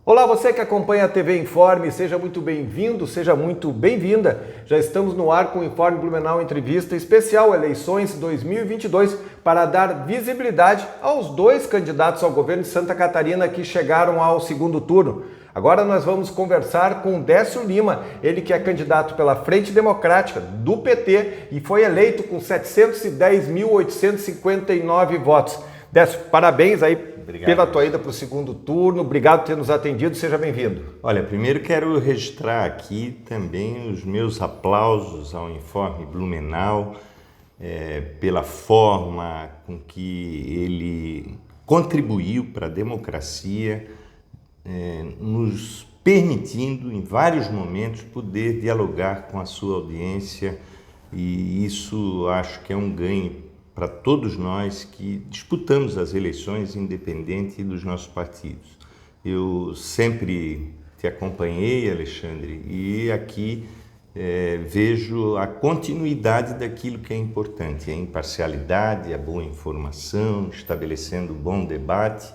Olá, você que acompanha a TV Informe, seja muito bem-vindo, seja muito bem-vinda. Já estamos no ar com o Informe Blumenau Entrevista Especial Eleições 2022 para dar visibilidade aos dois candidatos ao governo de Santa Catarina que chegaram ao segundo turno. Agora nós vamos conversar com Décio Lima, ele que é candidato pela Frente Democrática do PT e foi eleito com 710.859 votos. Décio, parabéns aí. Obrigado. Pela tua ida para o segundo turno, obrigado por ter nos atendido, seja bem-vindo. Olha, primeiro quero registrar aqui também os meus aplausos ao Informe Blumenau pela forma com que ele contribuiu para a democracia, nos permitindo em vários momentos poder dialogar com a sua audiência, e isso acho que é um ganho para todos nós que disputamos as eleições independente dos nossos partidos. Eu sempre te acompanhei, Alexandre, e aqui vejo a continuidade daquilo que é importante, a imparcialidade, a boa informação, estabelecendo um bom debate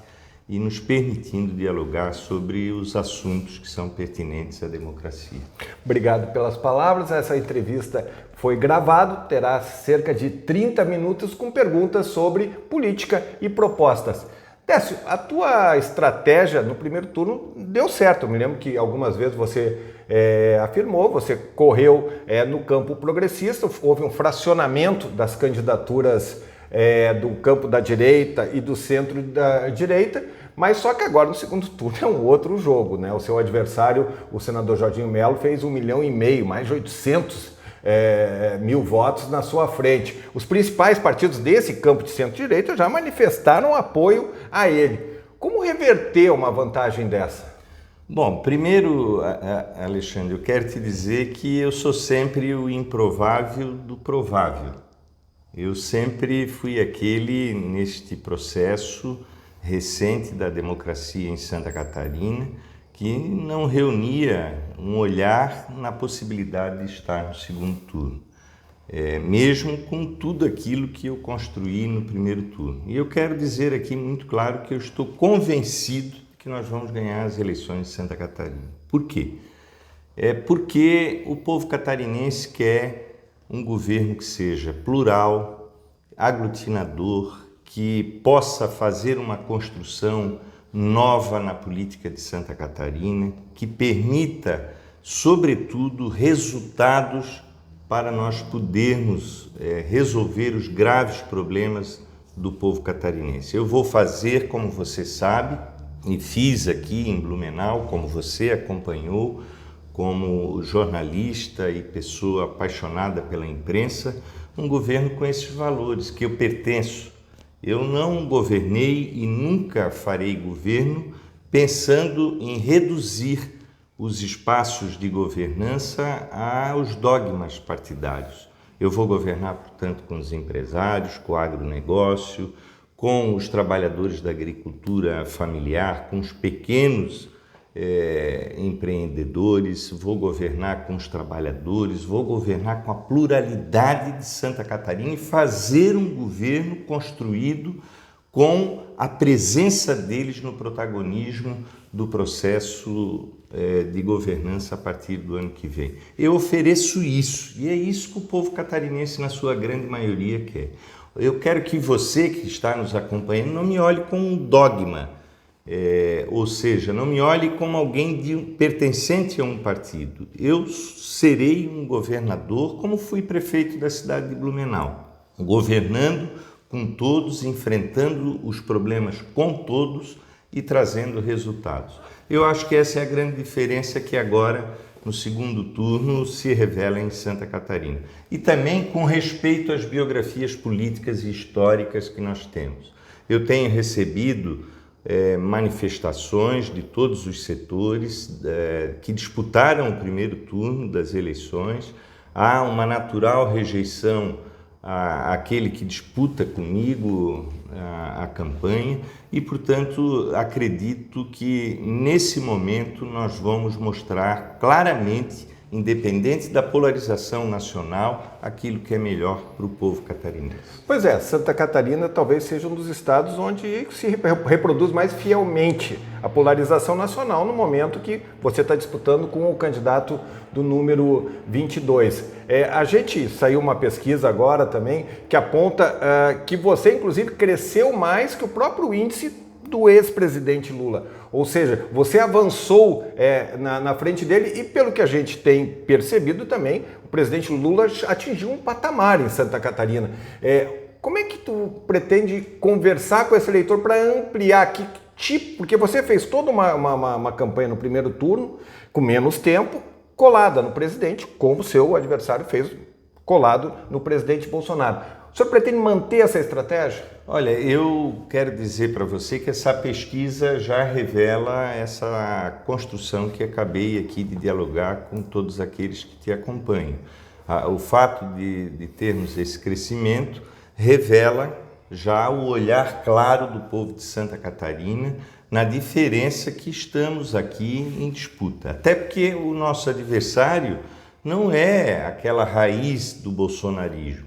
e nos permitindo dialogar sobre os assuntos que são pertinentes à democracia. Obrigado pelas palavras. Essa entrevista foi gravada, terá cerca de 30 minutos com perguntas sobre política e propostas. Décio, a tua estratégia no primeiro turno deu certo. Eu me lembro que algumas vezes você afirmou, você correu no campo progressista, houve um fracionamento das candidaturas do campo da direita e do centro da direita, mas só que agora no segundo turno é um outro jogo, né? O seu adversário, o senador Jorginho Melo, fez 1,5 milhão, mais de 800 mil votos na sua frente. Os principais partidos desse campo de centro-direita já manifestaram apoio a ele. Como reverter uma vantagem dessa? Bom, primeiro, Alexandre, eu quero te dizer que eu sou sempre o improvável do provável. Eu sempre fui aquele, neste processo recente da democracia em Santa Catarina, que não reunia um olhar na possibilidade de estar no segundo turno, mesmo com tudo aquilo que eu construí no primeiro turno. E eu quero dizer aqui muito claro que eu estou convencido que nós vamos ganhar as eleições de Santa Catarina. Por quê? Porque o povo catarinense quer um governo que seja plural, aglutinador, que possa fazer uma construção nova na política de Santa Catarina, que permita, sobretudo, resultados para nós podermos resolver os graves problemas do povo catarinense. Eu vou fazer, como você sabe, e fiz aqui em Blumenau, como você acompanhou, como jornalista e pessoa apaixonada pela imprensa, um governo com esses valores que eu pertenço. Eu não governei e nunca farei governo pensando em reduzir os espaços de governança aos dogmas partidários. Eu vou governar, portanto, com os empresários, com o agronegócio, com os trabalhadores da agricultura familiar, com os pequenos empreendedores, vou governar com os trabalhadores, vou governar com a pluralidade de Santa Catarina e fazer um governo construído com a presença deles no protagonismo do processo de governança a partir do ano que vem. Eu ofereço isso, e é isso que o povo catarinense, na sua grande maioria, quer. Eu quero que você que está nos acompanhando não me olhe como um dogma, ou seja, não me olhe como alguém pertencente a um partido. Eu serei um governador como fui prefeito da cidade de Blumenau, governando com todos, enfrentando os problemas com todos e trazendo resultados. Eu acho que essa é a grande diferença que agora, no segundo turno, se revela em Santa Catarina. E também com respeito às biografias políticas e históricas que nós temos. Eu tenho recebido manifestações de todos os setores que disputaram o primeiro turno das eleições. Há uma natural rejeição àquele que disputa comigo a campanha e, portanto, acredito que nesse momento nós vamos mostrar claramente independente da polarização nacional, aquilo que é melhor para o povo catarinense. Pois é, Santa Catarina talvez seja um dos estados onde se reproduz mais fielmente a polarização nacional no momento que você está disputando com o candidato do número 22. A gente saiu uma pesquisa agora também que aponta que você, inclusive, cresceu mais que o próprio índice do ex-presidente Lula. Ou seja, você avançou na frente dele e, pelo que a gente tem percebido também, o presidente Lula atingiu um patamar em Santa Catarina. Como é que tu pretende conversar com esse eleitor para ampliar que tipo? Porque você fez toda uma campanha no primeiro turno, com menos tempo, colada no presidente, como seu adversário fez colado no presidente Bolsonaro. O senhor pretende manter essa estratégia? Olha, eu quero dizer para você que essa pesquisa já revela essa construção que acabei aqui de dialogar com todos aqueles que te acompanham. O fato de termos esse crescimento revela já o olhar claro do povo de Santa Catarina na diferença que estamos aqui em disputa. Até porque o nosso adversário não é aquela raiz do bolsonarismo.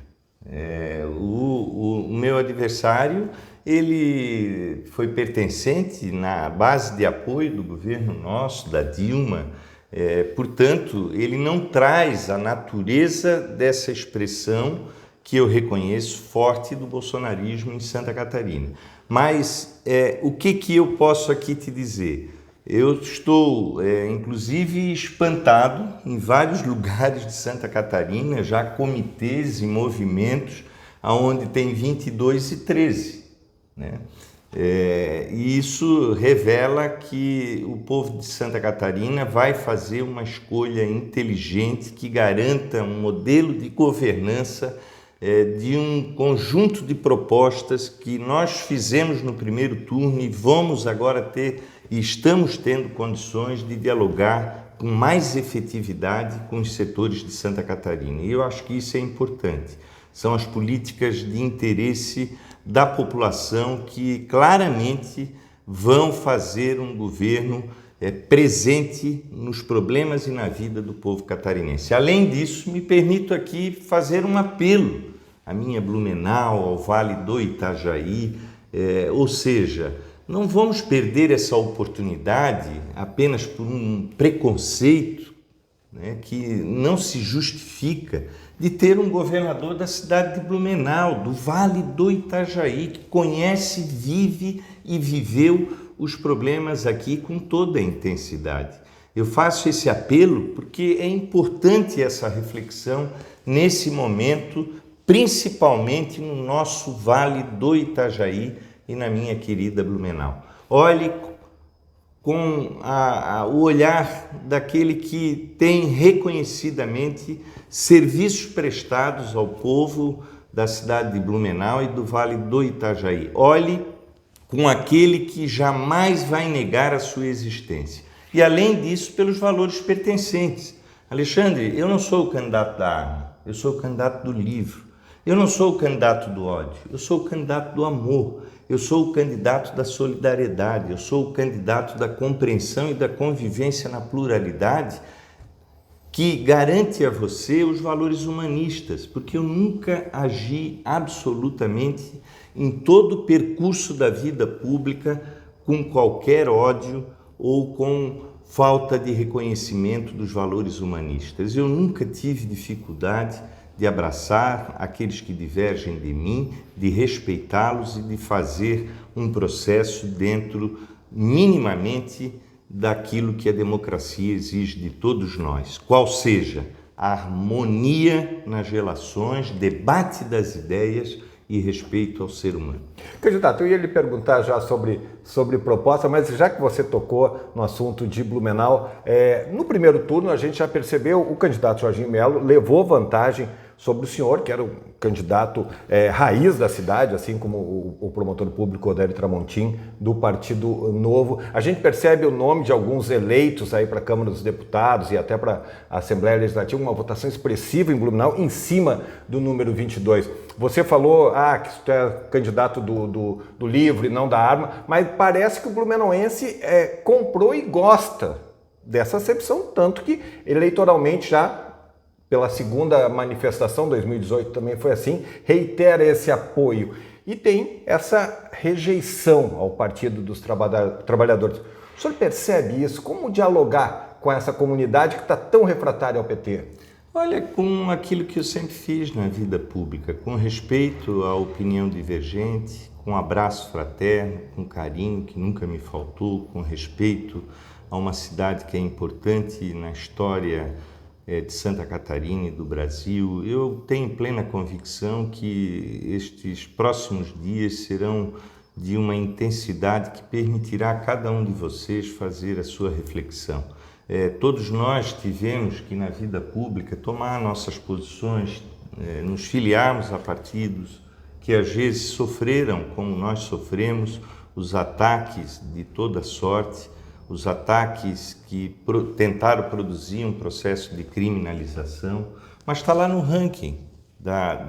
O meu adversário, ele foi pertencente na base de apoio do governo nosso, da Dilma, portanto, ele não traz a natureza dessa expressão que eu reconheço forte do bolsonarismo em Santa Catarina. Mas o que eu posso aqui te dizer? Eu estou, inclusive, espantado em vários lugares de Santa Catarina, já comitês e movimentos, onde tem 22 e 13. Né? E isso revela que o povo de Santa Catarina vai fazer uma escolha inteligente que garanta um modelo de governança de um conjunto de propostas que nós fizemos no primeiro turno e vamos agora ter e estamos tendo condições de dialogar com mais efetividade com os setores de Santa Catarina. E eu acho que isso é importante. São as políticas de interesse da população que claramente vão fazer um governo presente nos problemas e na vida do povo catarinense. Além disso, me permito aqui fazer um apelo à minha Blumenau, ao Vale do Itajaí, ou seja, não vamos perder essa oportunidade apenas por um preconceito, né, que não se justifica, de ter um governador da cidade de Blumenau, do Vale do Itajaí, que conhece, vive e viveu os problemas aqui com toda a intensidade. Eu faço esse apelo porque é importante essa reflexão nesse momento, principalmente no nosso Vale do Itajaí e na minha querida Blumenau. Olhe com o olhar daquele que tem reconhecidamente serviços prestados ao povo da cidade de Blumenau e do Vale do Itajaí. Olhe com aquele que jamais vai negar a sua existência. E além disso, pelos valores pertencentes. Alexandre, eu não sou o candidato da arma, eu sou o candidato do livro. Eu não sou o candidato do ódio, eu sou o candidato do amor. Eu sou o candidato da solidariedade, eu sou o candidato da compreensão e da convivência na pluralidade que garante a você os valores humanistas, porque eu nunca agi absolutamente em todo o percurso da vida pública com qualquer ódio ou com falta de reconhecimento dos valores humanistas. Eu nunca tive dificuldade de abraçar aqueles que divergem de mim, de respeitá-los e de fazer um processo dentro, minimamente, daquilo que a democracia exige de todos nós, qual seja a harmonia nas relações, debate das ideias e respeito ao ser humano. Candidato, eu ia lhe perguntar já sobre proposta, mas já que você tocou no assunto de Blumenau, no primeiro turno a gente já percebeu, o candidato Jorginho Melo levou vantagem sobre o senhor, que era o candidato raiz da cidade, assim como o promotor público Odélio Tramontim, do Partido Novo. A gente percebe o nome de alguns eleitos aí para a Câmara dos Deputados e até para a Assembleia Legislativa, uma votação expressiva em Blumenau, em cima do número 22. Você falou que você é candidato do livro e não da arma, mas parece que o blumenauense comprou e gosta dessa acepção, tanto que eleitoralmente já, pela segunda manifestação, 2018 também foi assim, reitera esse apoio e tem essa rejeição ao Partido dos Trabalhadores. O senhor percebe isso? Como dialogar com essa comunidade que está tão refratária ao PT? Olha, com aquilo que eu sempre fiz na vida pública, com respeito à opinião divergente, com abraço fraterno, com carinho que nunca me faltou, com respeito a uma cidade que é importante na história de Santa Catarina e do Brasil. Eu tenho plena convicção que estes próximos dias serão de uma intensidade que permitirá a cada um de vocês fazer a sua reflexão. Todos nós tivemos que, na vida pública, tomar nossas posições, nos filiarmos a partidos que às vezes sofreram, como nós sofremos, os ataques de toda sorte, os ataques que tentaram produzir um processo de criminalização, mas está lá no ranking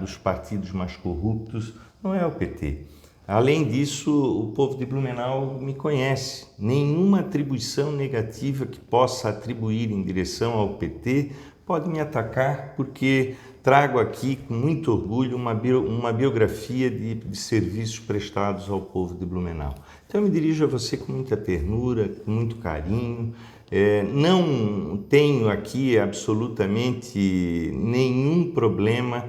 dos partidos mais corruptos, não é o PT. Além disso, o povo de Blumenau me conhece. Nenhuma atribuição negativa que possa atribuir em direção ao PT pode me atacar, porque trago aqui com muito orgulho uma biografia de serviços prestados ao povo de Blumenau. Então eu me dirijo a você com muita ternura, com muito carinho. Não tenho aqui absolutamente nenhum problema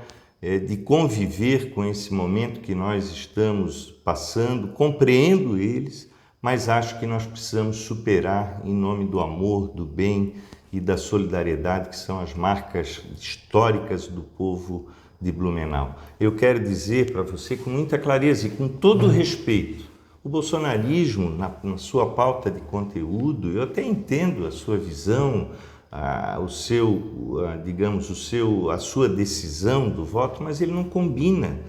de conviver com esse momento que nós estamos passando, compreendo eles, mas acho que nós precisamos superar em nome do amor, do bem e da solidariedade, que são as marcas históricas do povo de Blumenau. Eu quero dizer para você com muita clareza e com todo respeito, o bolsonarismo, na sua pauta de conteúdo, eu até entendo a sua visão, a sua decisão do voto, mas ele não combina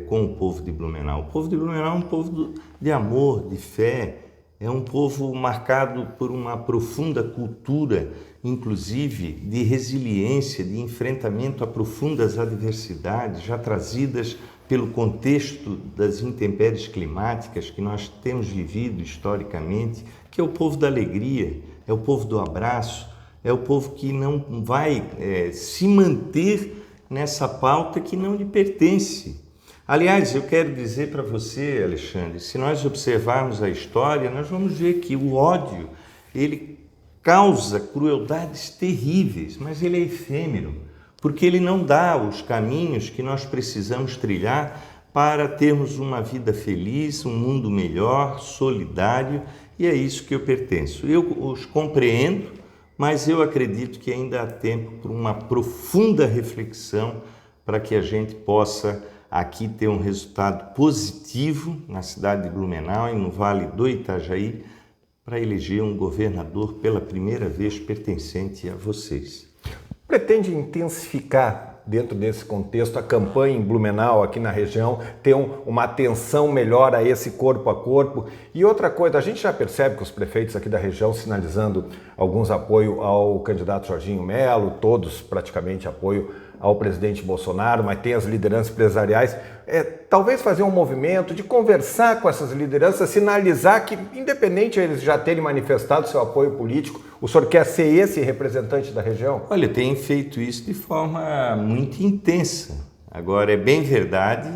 com o povo de Blumenau. O povo de Blumenau é um povo de amor, de fé, é um povo marcado por uma profunda cultura, inclusive de resiliência, de enfrentamento a profundas adversidades, já trazidas pelo contexto das intempéries climáticas que nós temos vivido historicamente, que é o povo da alegria, é o povo do abraço, é o povo que não vai se manter nessa pauta que não lhe pertence. Aliás, eu quero dizer para você, Alexandre, se nós observarmos a história, nós vamos ver que o ódio, ele causa crueldades terríveis, mas ele é efêmero, porque ele não dá os caminhos que nós precisamos trilhar para termos uma vida feliz, um mundo melhor, solidário, e é isso que eu pertenço. Eu os compreendo, mas eu acredito que ainda há tempo para uma profunda reflexão para que a gente possa aqui ter um resultado positivo na cidade de Blumenau e no Vale do Itajaí para eleger um governador pela primeira vez pertencente a vocês. Pretende intensificar dentro desse contexto a campanha em Blumenau, aqui na região, ter uma atenção melhor a esse corpo a corpo? E outra coisa, a gente já percebe que os prefeitos aqui da região sinalizando alguns apoio ao candidato Jorginho Melo, todos praticamente apoio ao presidente Bolsonaro, mas tem as lideranças empresariais. Talvez fazer um movimento de conversar com essas lideranças, sinalizar que, independente de eles já terem manifestado seu apoio político, o senhor quer ser esse representante da região? Olha, eu tenho feito isso de forma muito intensa. Agora, é bem verdade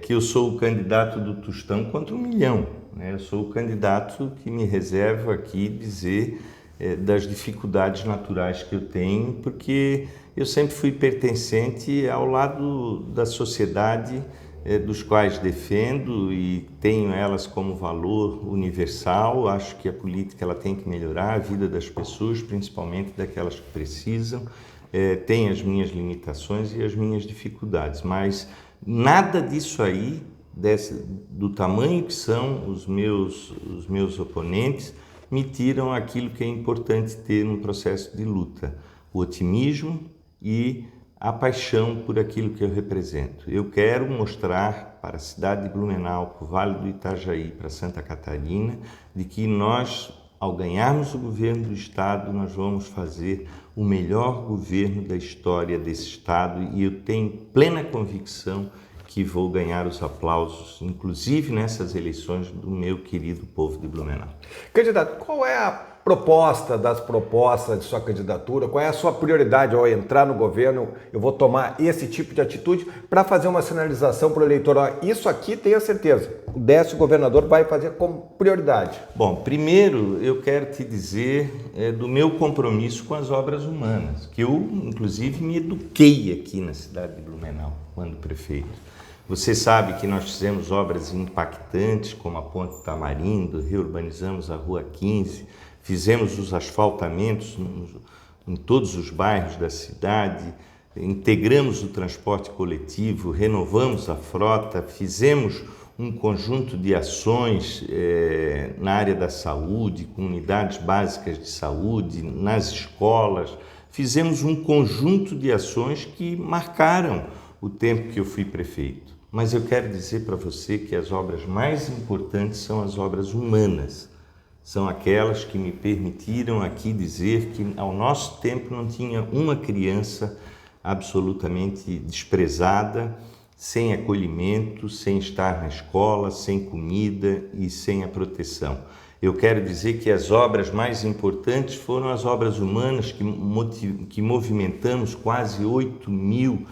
que eu sou o candidato do Tostão contra 1 milhão. Né? Eu sou o candidato que me reservo aqui dizer das dificuldades naturais que eu tenho, porque eu sempre fui pertencente ao lado da sociedade dos quais defendo e tenho elas como valor universal. Acho que a política ela tem que melhorar a vida das pessoas, principalmente daquelas que precisam. Tem as minhas limitações e as minhas dificuldades, mas nada disso aí, do tamanho que são os meus oponentes, me tiram aquilo que é importante ter no processo de luta: o otimismo e a paixão por aquilo que eu represento. Eu quero mostrar para a cidade de Blumenau, para o Vale do Itajaí, para Santa Catarina, de que nós, ao ganharmos o governo do Estado, nós vamos fazer o melhor governo da história desse Estado, e eu tenho plena convicção que vou ganhar os aplausos, inclusive nessas eleições, do meu querido povo de Blumenau. Candidato, qual é a proposta das propostas de sua candidatura? Qual é a sua prioridade ao entrar no governo? Eu vou tomar esse tipo de atitude para fazer uma sinalização para o eleitor. Isso aqui tenho certeza, o Décio governador vai fazer como prioridade. Bom, primeiro eu quero te dizer do meu compromisso com as obras humanas, que eu inclusive me eduquei aqui na cidade de Blumenau, quando prefeito. Você sabe que nós fizemos obras impactantes, como a Ponte Tamarindo, reurbanizamos a Rua 15, fizemos os asfaltamentos em todos os bairros da cidade, integramos o transporte coletivo, renovamos a frota, fizemos um conjunto de ações na área da saúde, com unidades básicas de saúde, nas escolas. Fizemos um conjunto de ações que marcaram o tempo que eu fui prefeito. Mas eu quero dizer para você que as obras mais importantes são as obras humanas. São aquelas que me permitiram aqui dizer que ao nosso tempo não tinha uma criança absolutamente desprezada, sem acolhimento, sem estar na escola, sem comida e sem a proteção. Eu quero dizer que as obras mais importantes foram as obras humanas que movimentamos quase 8.000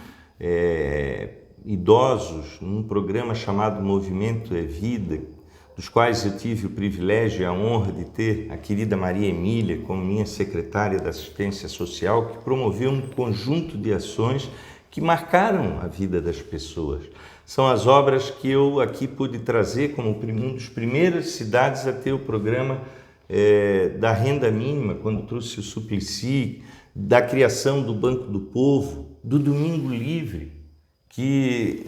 idosos num programa chamado Movimento é Vida, dos quais eu tive o privilégio e a honra de ter a querida Maria Emília como minha secretária da Assistência Social, que promoveu um conjunto de ações que marcaram a vida das pessoas. São as obras que eu aqui pude trazer como uma das primeiras cidades a ter o programa da renda mínima, quando trouxe o Suplicy, da criação do Banco do Povo, do Domingo Livre, que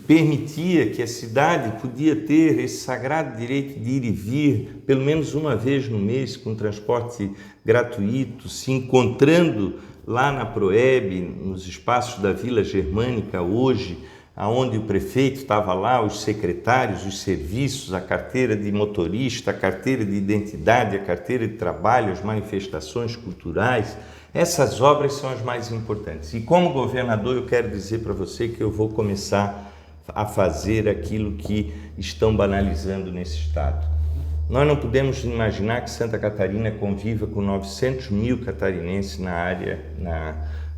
permitia que a cidade podia ter esse sagrado direito de ir e vir, pelo menos uma vez no mês, com transporte gratuito, se encontrando lá na Proeb, nos espaços da Vila Germânica hoje, aonde o prefeito estava lá, os secretários, os serviços, a carteira de motorista, a carteira de identidade, a carteira de trabalho, as manifestações culturais. Essas obras são as mais importantes. E como governador eu quero dizer para você que eu vou começar a fazer aquilo que estão banalizando nesse estado. Nós não podemos imaginar que Santa Catarina conviva com 900.000 catarinenses na área,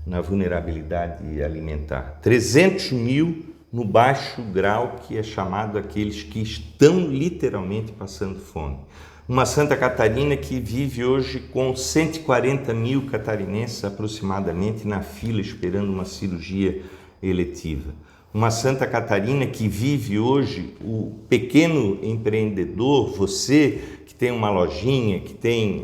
na vulnerabilidade alimentar. 300.000 no baixo grau, que é chamado aqueles que estão literalmente passando fome. Uma Santa Catarina que vive hoje com 140.000 catarinenses aproximadamente na fila esperando uma cirurgia eletiva. Uma Santa Catarina que vive hoje o pequeno empreendedor, você que tem uma lojinha, que tem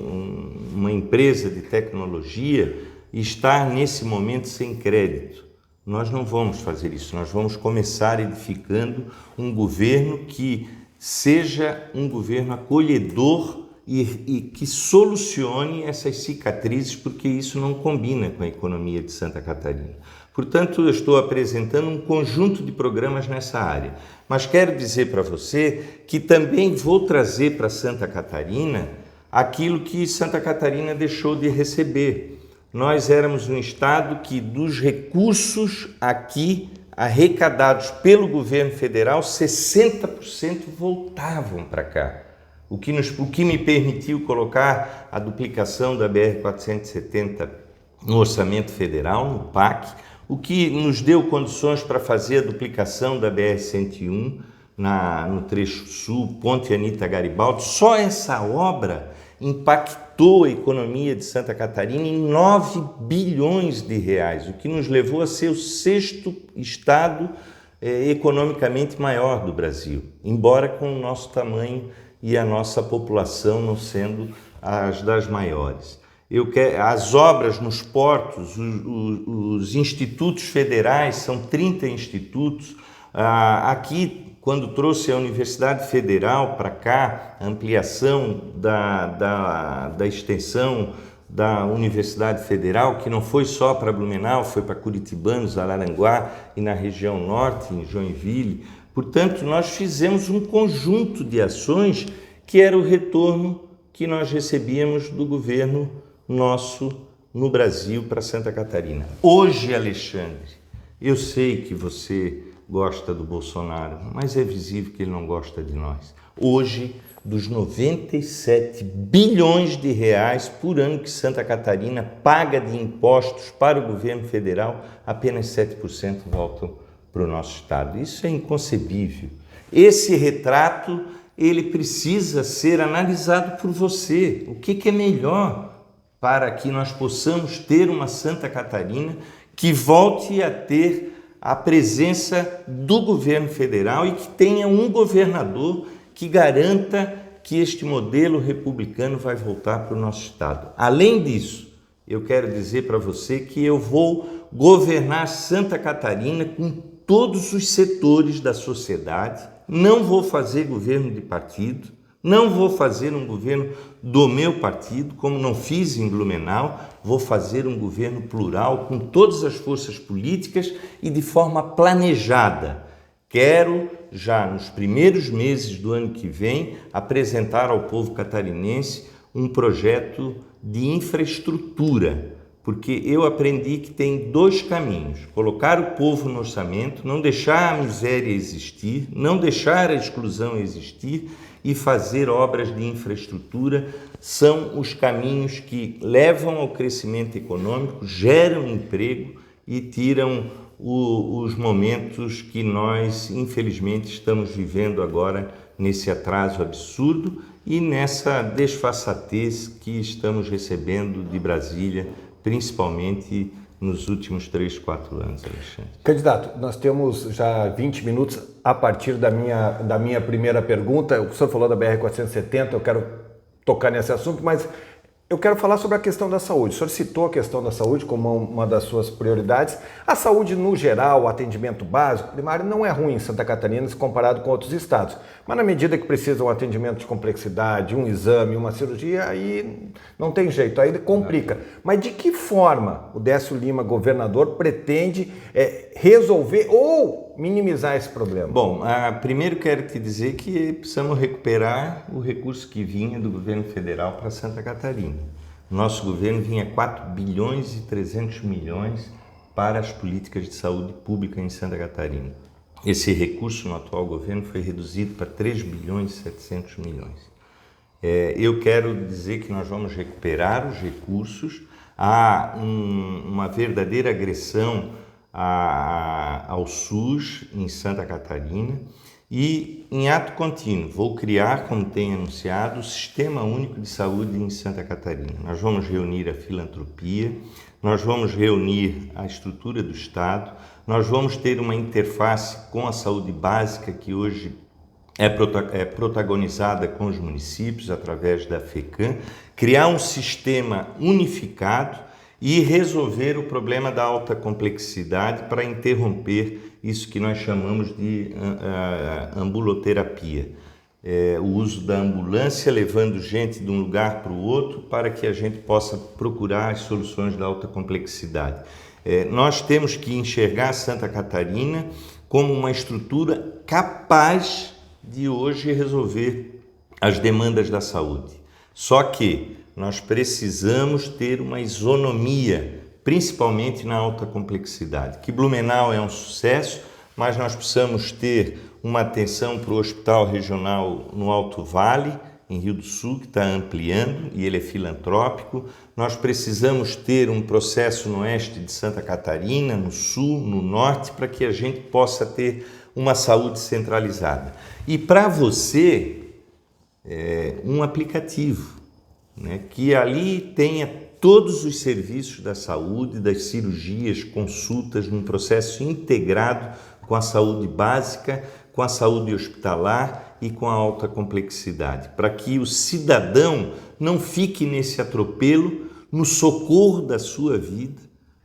uma empresa de tecnologia, estar nesse momento sem crédito. Nós não vamos fazer isso, nós vamos começar edificando um governo que seja um governo acolhedor e que solucione essas cicatrizes, porque isso não combina com a economia de Santa Catarina. Portanto, eu estou apresentando um conjunto de programas nessa área, mas quero dizer para você que também vou trazer para Santa Catarina aquilo que Santa Catarina deixou de receber. Nós éramos um estado que dos recursos aqui arrecadados pelo governo federal, 60% voltavam para cá. O que me permitiu colocar a duplicação da BR-470 no orçamento federal, no PAC, o que nos deu condições para fazer a duplicação da BR-101 no trecho sul, Ponte Anita Garibaldi. Só essa obra impactou a economia de Santa Catarina em 9 bilhões de reais, o que nos levou a ser o 6º estado economicamente maior do Brasil, embora com o nosso tamanho e a nossa população não sendo as das maiores. As obras nos portos, os institutos federais, são 30 institutos. Aqui, quando trouxe a Universidade Federal para cá, a ampliação da extensão da Universidade Federal, que não foi só para Blumenau, foi para Curitibanos, Araranguá e na região norte, em Joinville. Portanto, nós fizemos um conjunto de ações que era o retorno que nós recebíamos do governo nosso no Brasil para Santa Catarina. Hoje, Alexandre, eu sei que você gosta do Bolsonaro, mas é visível que ele não gosta de nós. Hoje, dos 97 bilhões de reais por ano que Santa Catarina paga de impostos para o governo federal, apenas 7% voltam para o nosso estado. Isso é inconcebível. Esse retrato, ele precisa ser analisado por você. O que é melhor para que nós possamos ter uma Santa Catarina que volte a ter a presença do governo federal e que tenha um governador que garanta que este modelo republicano vai voltar para o nosso estado. Além disso, eu quero dizer para você que eu vou governar Santa Catarina com todos os setores da sociedade, não vou fazer governo de partido, não vou fazer um governo do meu partido, como não fiz em Blumenau, vou fazer um governo plural com todas as forças políticas e de forma planejada. Quero, já nos primeiros meses do ano que vem, apresentar ao povo catarinense um projeto de infraestrutura, porque eu aprendi que tem dois caminhos: colocar o povo no orçamento, não deixar a miséria existir, não deixar a exclusão existir e fazer obras de infraestrutura. São os caminhos que levam ao crescimento econômico, geram emprego e tiram os momentos que nós, infelizmente, estamos vivendo agora nesse atraso absurdo e nessa desfaçatez que estamos recebendo de Brasília, principalmente nos últimos 3, 4 anos, Alexandre. Candidato, nós temos já 20 minutos a partir da minha primeira pergunta. O senhor falou da BR-470, eu quero tocar nesse assunto, mas eu quero falar sobre a questão da saúde. O senhor citou a questão da saúde como uma das suas prioridades. A saúde, no geral, o atendimento básico, primário, não é ruim em Santa Catarina se comparado com outros estados. Mas na medida que precisa um atendimento de complexidade, um exame, uma cirurgia, aí não tem jeito, aí complica. Mas de que forma o Décio Lima, governador, pretende resolver ou minimizar esse problema? Bom, primeiro quero te dizer que precisamos recuperar o recurso que vinha do governo federal para Santa Catarina. Nosso governo vinha 4 bilhões e 300 milhões para as políticas de saúde pública em Santa Catarina. Esse recurso no atual governo foi reduzido para 3 bilhões e 700 milhões. Eu quero dizer que nós vamos recuperar os recursos. Há uma verdadeira agressão ao SUS em Santa Catarina e, em ato contínuo, vou criar, como tem anunciado, o Sistema Único de Saúde em Santa Catarina. Nós vamos reunir a filantropia, nós vamos reunir a estrutura do Estado, nós vamos ter uma interface com a saúde básica que hoje é protagonizada com os municípios através da FECAM, criar um sistema unificado e resolver o problema da alta complexidade para interromper isso que nós chamamos de ambuloterapia. O uso da ambulância levando gente de um lugar para o outro para que a gente possa procurar as soluções da alta complexidade. Nós temos que enxergar Santa Catarina como uma estrutura capaz de hoje resolver as demandas da saúde. Só que nós precisamos ter uma isonomia, principalmente na alta complexidade. Que Blumenau é um sucesso, mas nós precisamos ter uma atenção para o Hospital Regional no Alto Vale, em Rio do Sul, que está ampliando e ele é filantrópico. Nós precisamos ter um processo no oeste de Santa Catarina, no sul, no norte, para que a gente possa ter uma saúde centralizada. E para você, um aplicativo, né, que ali tenha todos os serviços da saúde, das cirurgias, consultas, num processo integrado com a saúde básica, com a saúde hospitalar e com a alta complexidade, para que o cidadão não fique nesse atropelo, no socorro da sua vida,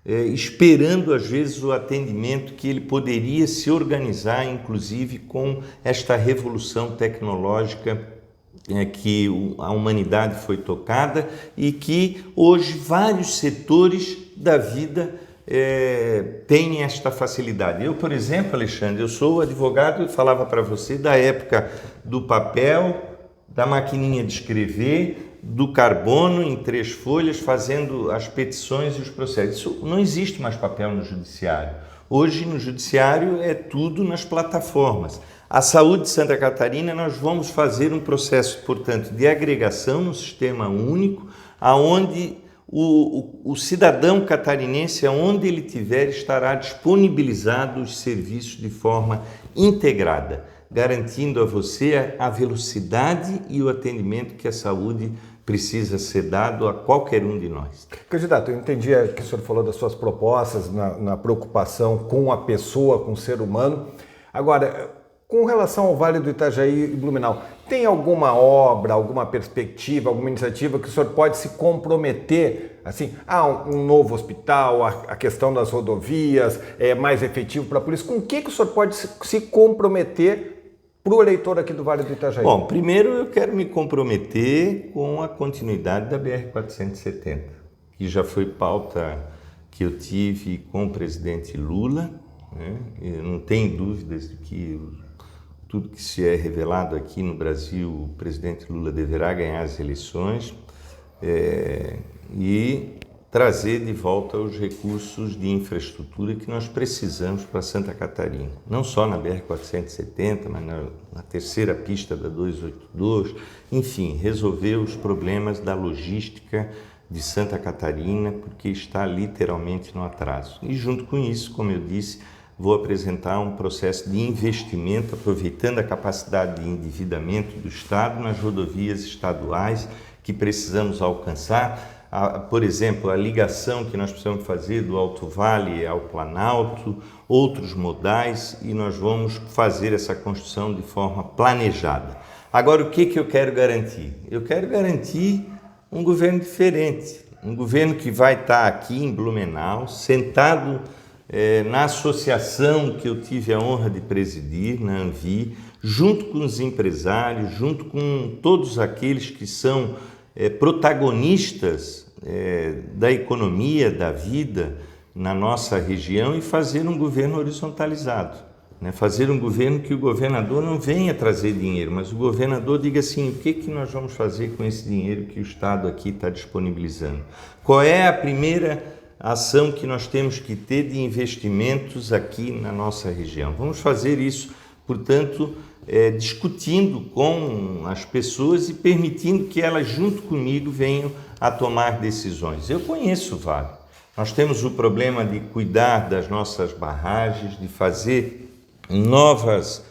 esperando às vezes o atendimento que ele poderia se organizar, inclusive com esta revolução tecnológica que a humanidade foi tocada e que hoje vários setores da vida têm esta facilidade. Eu, por exemplo, Alexandre, eu sou advogado, eu falava para você da época do papel, da maquininha de escrever, do carbono em 3 folhas, fazendo as petições e os processos. Isso, não existe mais papel no judiciário. Hoje, no judiciário, é tudo nas plataformas. A saúde de Santa Catarina, nós vamos fazer um processo, portanto, de agregação no sistema único, aonde o cidadão catarinense, aonde ele estiver, estará disponibilizado os serviços de forma integrada, garantindo a você a velocidade e o atendimento que a saúde precisa ser dado a qualquer um de nós. Candidato, eu entendi que o senhor falou das suas propostas, na preocupação com a pessoa, com o ser humano. Agora, com relação ao Vale do Itajaí e Blumenau, tem alguma obra, alguma perspectiva, alguma iniciativa que o senhor pode se comprometer, assim, um novo hospital, a questão das rodovias, mais efetivo para a polícia? Com o que o senhor pode se comprometer para o eleitor aqui do Vale do Itajaí? Bom, primeiro eu quero me comprometer com a continuidade da BR-470, que já foi pauta que eu tive com o presidente Lula, né? Eu não tenho dúvidas de que tudo que se é revelado aqui no Brasil, o presidente Lula deverá ganhar as eleições e trazer de volta os recursos de infraestrutura que nós precisamos para Santa Catarina. Não só na BR-470, mas na terceira pista da 282, enfim, resolver os problemas da logística de Santa Catarina, porque está literalmente no atraso. E junto com isso, como eu disse, vou apresentar um processo de investimento, aproveitando a capacidade de endividamento do Estado nas rodovias estaduais que precisamos alcançar. Por exemplo, a ligação que nós precisamos fazer do Alto Vale ao Planalto, outros modais, e nós vamos fazer essa construção de forma planejada. Agora, o que eu quero garantir? Eu quero garantir um governo diferente, um governo que vai estar aqui em Blumenau, sentado na associação que eu tive a honra de presidir, na ANVI, junto com os empresários, junto com todos aqueles que são protagonistas da economia, da vida na nossa região, e fazer um governo horizontalizado, né? Fazer um governo que o governador não venha trazer dinheiro, mas o governador diga assim: o que nós vamos fazer com esse dinheiro que o Estado aqui está disponibilizando? Qual é a primeira ação que nós temos que ter de investimentos aqui na nossa região? Vamos fazer isso, portanto, discutindo com as pessoas e permitindo que elas, junto comigo, venham a tomar decisões. Eu conheço o Vale. Nós temos o problema de cuidar das nossas barragens, de fazer novas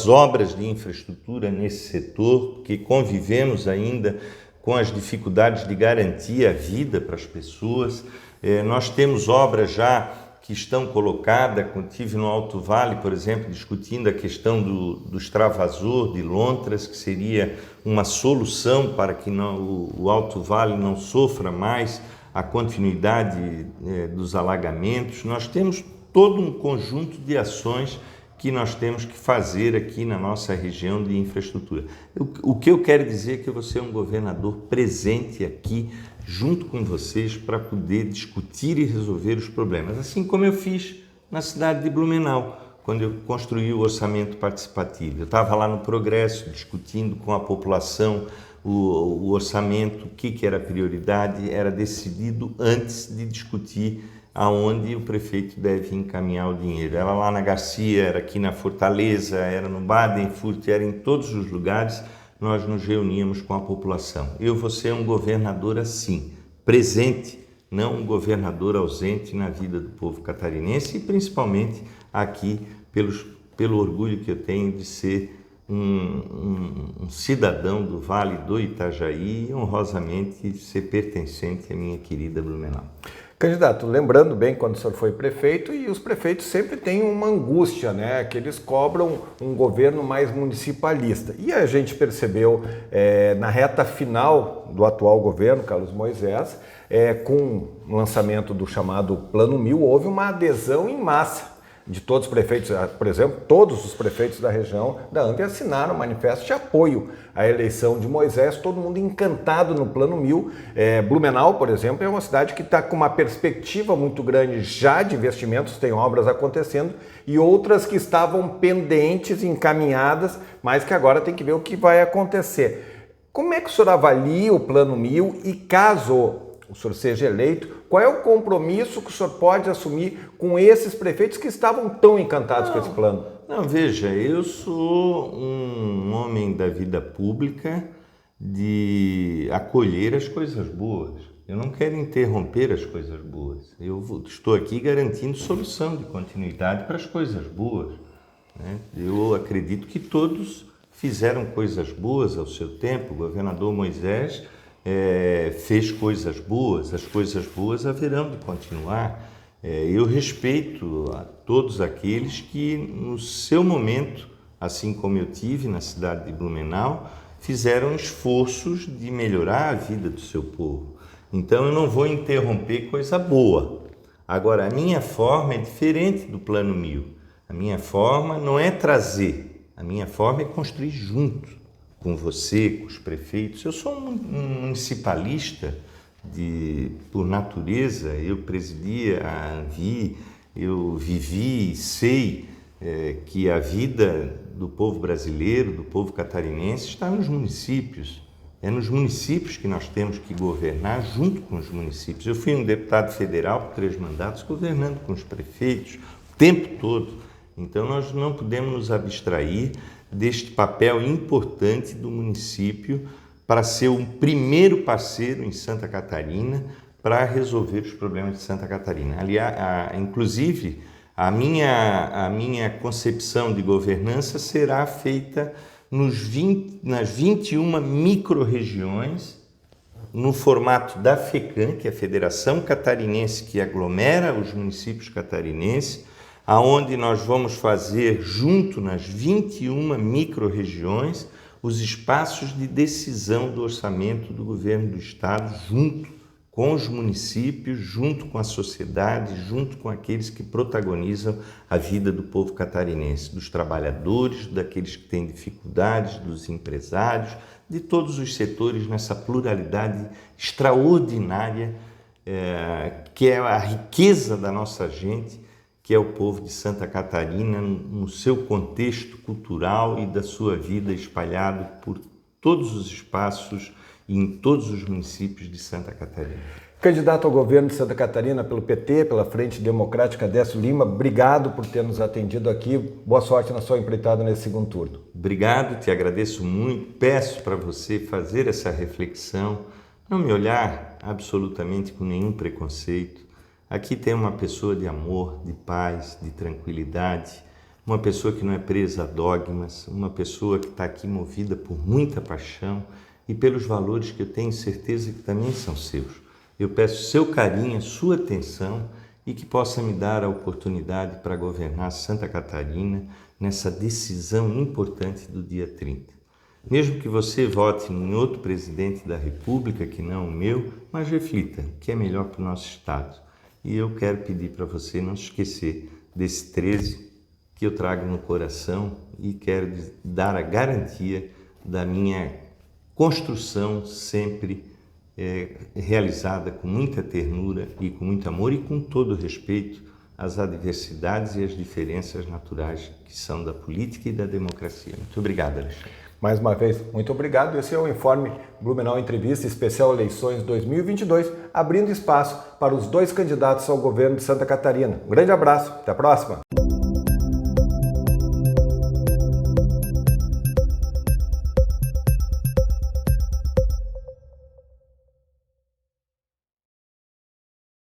obras de infraestrutura nesse setor, porque convivemos ainda com as dificuldades de garantir a vida para as pessoas. Nós temos obras já que estão colocadas. Estive no Alto Vale, por exemplo, discutindo a questão do extravasor de lontras, que seria uma solução para que o Alto Vale não sofra mais a continuidade dos alagamentos. Nós temos todo um conjunto de ações que nós temos que fazer aqui na nossa região de infraestrutura. O que eu quero dizer é que eu vou ser um governador presente aqui, junto com vocês, para poder discutir e resolver os problemas, assim como eu fiz na cidade de Blumenau, quando eu construí o orçamento participativo. Eu estava lá no Progresso, discutindo com a população o orçamento, o que era prioridade, era decidido antes de discutir aonde o prefeito deve encaminhar o dinheiro. Era lá na Garcia, era aqui na Fortaleza, era no Baden-Furt, era em todos os lugares. Nós nos reuníamos com a população. Eu vou ser um governador assim, presente, não um governador ausente na vida do povo catarinense, e principalmente aqui pelo orgulho que eu tenho de ser um cidadão do Vale do Itajaí e honrosamente ser pertencente à minha querida Blumenau. Candidato, lembrando bem quando o senhor foi prefeito, e os prefeitos sempre têm uma angústia, né? Que eles cobram um governo mais municipalista. E a gente percebeu na reta final do atual governo, Carlos Moisés, com o lançamento do chamado Plano 1000, houve uma adesão em massa de todos os prefeitos. Por exemplo, todos os prefeitos da região da ANVI assinaram um manifesto de apoio à eleição de Moisés, todo mundo encantado no Plano 1000. Blumenau, por exemplo, é uma cidade que está com uma perspectiva muito grande já de investimentos, tem obras acontecendo, e outras que estavam pendentes, encaminhadas, mas que agora tem que ver o que vai acontecer. Como é que o senhor avalia o Plano 1000 e, caso o senhor seja eleito, qual é o compromisso que o senhor pode assumir com esses prefeitos que estavam tão encantados com esse plano? Não, veja, eu sou um homem da vida pública de acolher as coisas boas. Eu não quero interromper as coisas boas. Eu estou aqui garantindo solução de continuidade para as coisas boas, né? Eu acredito que todos fizeram coisas boas ao seu tempo. O governador Moisés fez coisas boas, as coisas boas haverão de continuar. Eu respeito a todos aqueles que, no seu momento, assim como eu tive na cidade de Blumenau, fizeram esforços de melhorar a vida do seu povo. Então eu não vou interromper coisa boa. Agora, a minha forma é diferente do Plano 1000. A minha forma não é trazer, a minha forma é construir junto com você, com os prefeitos. Eu sou um municipalista por natureza, eu presidia a ANVI, eu vivi e sei que a vida do povo brasileiro, do povo catarinense, está nos municípios. É nos municípios que nós temos que governar junto com os municípios. Eu fui um deputado federal por 3 mandatos, governando com os prefeitos o tempo todo. Então nós não podemos nos abstrair deste papel importante do município para ser o primeiro parceiro em Santa Catarina para resolver os problemas de Santa Catarina. Aliás, inclusive, a minha concepção de governança será feita nas 21 micro-regiões, no formato da FECAM, que é a Federação Catarinense, que aglomera os municípios catarinenses, aonde nós vamos fazer, junto nas 21 micro-regiões, os espaços de decisão do orçamento do governo do estado, junto com os municípios, junto com a sociedade, junto com aqueles que protagonizam a vida do povo catarinense, dos trabalhadores, daqueles que têm dificuldades, dos empresários, de todos os setores nessa pluralidade extraordinária que é a riqueza da nossa gente, que é o povo de Santa Catarina no seu contexto cultural e da sua vida espalhado por todos os espaços e em todos os municípios de Santa Catarina. Candidato ao governo de Santa Catarina pelo PT, pela Frente Democrática, Décio Lima, obrigado por ter nos atendido aqui. Boa sorte na sua empreitada nesse segundo turno. Obrigado, te agradeço muito. Peço para você fazer essa reflexão, não me olhar absolutamente com nenhum preconceito. Aqui tem uma pessoa de amor, de paz, de tranquilidade, uma pessoa que não é presa a dogmas, uma pessoa que está aqui movida por muita paixão e pelos valores que eu tenho certeza que também são seus. Eu peço seu carinho, sua atenção e que possa me dar a oportunidade para governar Santa Catarina nessa decisão importante do dia 30. Mesmo que você vote em outro presidente da República que não o meu, mas reflita o que é melhor para o nosso Estado. E eu quero pedir para você não se esquecer desse 13 que eu trago no coração e quero dar a garantia da minha construção sempre realizada com muita ternura e com muito amor e com todo respeito às adversidades e às diferenças naturais que são da política e da democracia. Muito obrigado, Alexandre. Mais uma vez, muito obrigado. Esse é o Informe Blumenau Entrevista Especial Eleições 2022, abrindo espaço para os 2 candidatos ao governo de Santa Catarina. Um grande abraço, até a próxima!